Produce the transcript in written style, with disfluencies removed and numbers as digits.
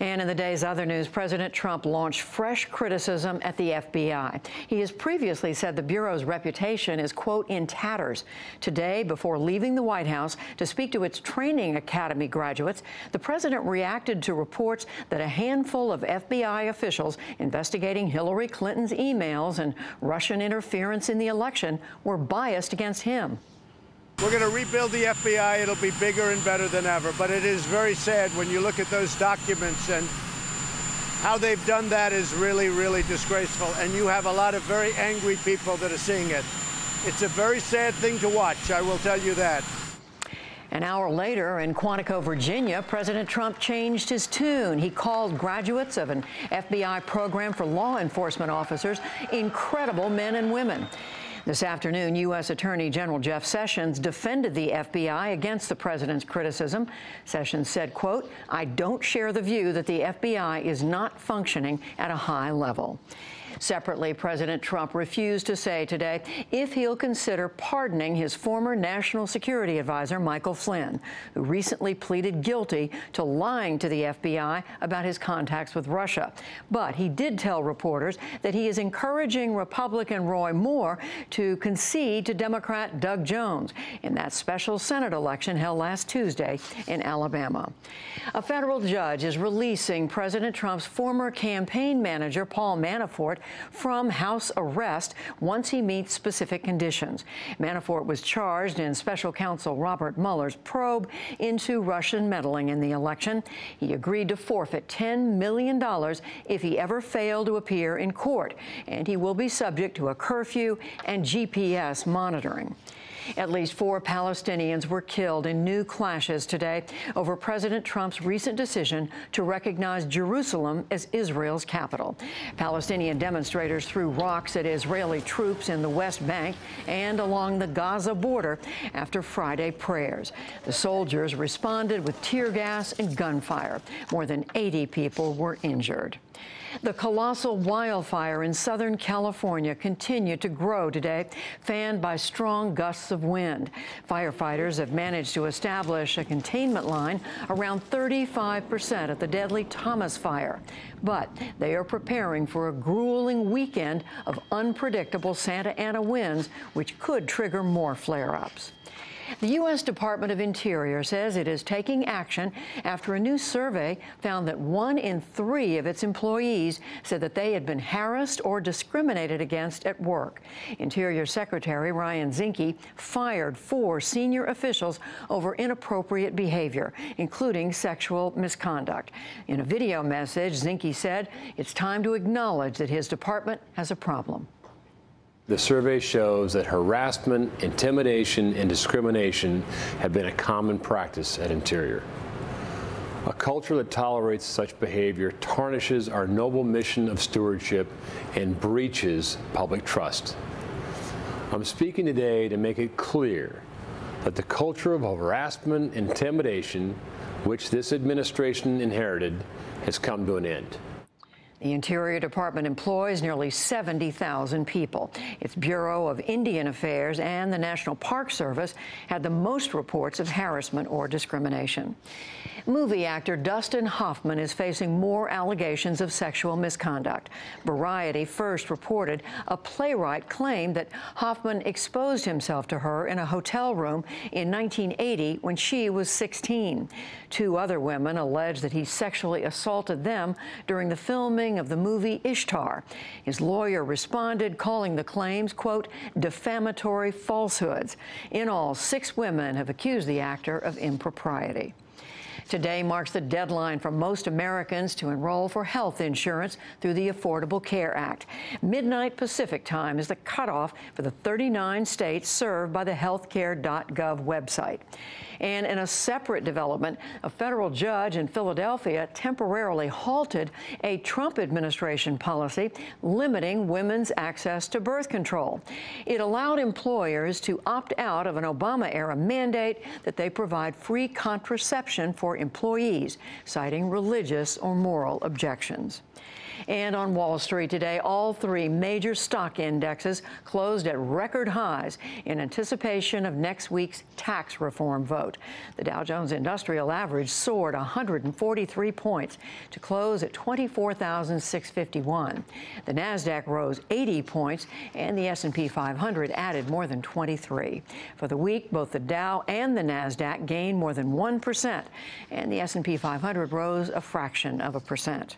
And in the day's other news, President Trump launched fresh criticism at the FBI. He has previously said the Bureau's reputation is, quote, in tatters. Today, before leaving the White House to speak to its training academy graduates, the president reacted to reports that a handful of FBI officials investigating Hillary Clinton's emails and Russian interference in the election were biased against him. We're going to rebuild the FBI. It'll be bigger and better than ever. But it is very sad when you look at those documents, and how they've done that is really, really disgraceful. And you have a lot of very angry people that are seeing it. It's a very sad thing to watch, I will tell you that. An hour later in Quantico, Virginia, President Trump changed his tune. He called graduates of an FBI program for law enforcement officers incredible men and women. This afternoon, U.S. Attorney General Jeff Sessions defended the FBI against the president's criticism. Sessions said, quote, "I don't share the view that the FBI is not functioning at a high level." Separately, President Trump refused to say today if he'll consider pardoning his former national security advisor, Michael Flynn, who recently pleaded guilty to lying to the FBI about his contacts with Russia. But he did tell reporters that he is encouraging Republican Roy Moore to concede to Democrat Doug Jones in that special Senate election held last Tuesday in Alabama. A federal judge is releasing President Trump's former campaign manager, Paul Manafort, from house arrest once he meets specific conditions. Manafort was charged in special counsel Robert Mueller's probe into Russian meddling in the election. He agreed to forfeit $10 million if he ever failed to appear in court, and he will be subject to a curfew and GPS monitoring. At least 4 Palestinians were killed in new clashes today over President Trump's recent decision to recognize Jerusalem as Israel's capital. Palestinian demonstrators threw rocks at Israeli troops in the West Bank and along the Gaza border after Friday prayers. The soldiers responded with tear gas and gunfire. More than 80 people were injured. The colossal wildfire in Southern California continued to grow today, fanned by strong gusts of wind. Firefighters have managed to establish a containment line around 35% of the deadly Thomas Fire. But they are preparing for a grueling weekend of unpredictable Santa Ana winds, which could trigger more flare-ups. The U.S. Department of Interior says it is taking action after a new survey found that 1 in 3 of its employees said that they had been harassed or discriminated against at work. Interior Secretary Ryan Zinke fired 4 senior officials over inappropriate behavior, including sexual misconduct. In a video message, Zinke said it's time to acknowledge that his department has a problem. The survey shows that harassment, intimidation, and discrimination have been a common practice at Interior. A culture that tolerates such behavior tarnishes our noble mission of stewardship and breaches public trust. I'm speaking today to make it clear that the culture of harassment and intimidation, which this administration inherited, has come to an end. The Interior Department employs nearly 70,000 people. Its Bureau of Indian Affairs and the National Park Service had the most reports of harassment or discrimination. Movie actor Dustin Hoffman is facing more allegations of sexual misconduct. Variety first reported a playwright claimed that Hoffman exposed himself to her in a hotel room in 1980 when she was 16. 2 other women alleged that he sexually assaulted them during the filming of the movie Ishtar. His lawyer responded, calling the claims, quote, defamatory falsehoods. In all, 6 women have accused the actor of impropriety. Today marks the deadline for most Americans to enroll for health insurance through the Affordable Care Act. Midnight Pacific time is the cutoff for the 39 states served by the healthcare.gov website. And in a separate development, a federal judge in Philadelphia temporarily halted a Trump administration policy limiting women's access to birth control. It allowed employers to opt out of an Obama-era mandate that they provide free contraception for employees, citing religious or moral objections. And on Wall Street today, all three major stock indexes closed at record highs in anticipation of next week's tax reform vote. The Dow Jones Industrial Average soared 143 points to close at 24,651. The Nasdaq rose 80 points, and the S&P 500 added more than 23. For the week, both the Dow and the Nasdaq gained more than 1%, and the S&P 500 rose a fraction of a percent.